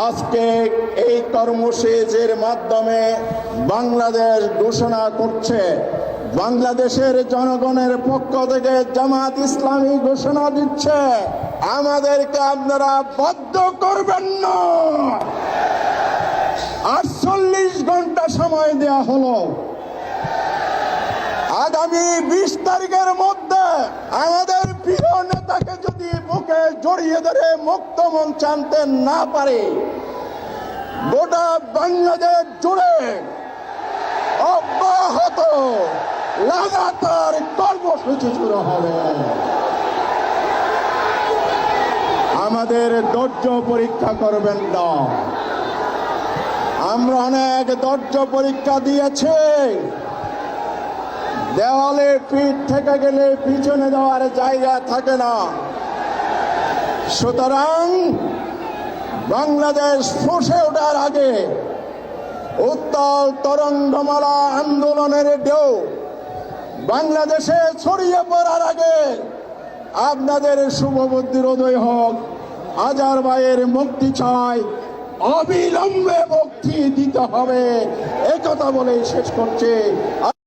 আজকে এই কর্মসূচির মাধ্যমে বাংলাদেশ ঘোষণা করছে, বাংলাদেশের জনগণের পক্ষ থেকে জামাত ইসলামী ঘোষণা দিচ্ছে, আমাদেরকে আপনারা বাধ্য করবেন না। 48 ঘন্টা সময় দেয়া হলো। আগামী 20 তারিখের মধ্যে আমাদের প্রিয় নেতাকে যদি বুকে জড়িয়ে ধরে মুক্ত মঞ্চে আনতে না পারে, গোটা বাংলাদেশ জুড়ে অব্যাহত লাগাতার কর্মসূচি শুরু হবে। আমাদের ধৈর্য পরীক্ষা করবেন না। আমরা অনেক ধৈর্য পরীক্ষা দিয়েছি। দেওয়ালে পিঠ থেকে গেলে পিছনে যাওয়ার জায়গা থাকে না। সুতরাং বাংলাদেশ ফুঁসে ওঠার আগে, উত্তাল তরঙ্গমালা আন্দোলনের ঢেউ বাংলাদেশে ছড়িয়ে পড়ার আগে আপনাদের শুভবুদ্ধির উদয় হোক। আজহার ভাইয়ের মুক্তি চাই, অবিলম্বে মুক্তি দিতে হবে, একথা বলেই শেষ করছে।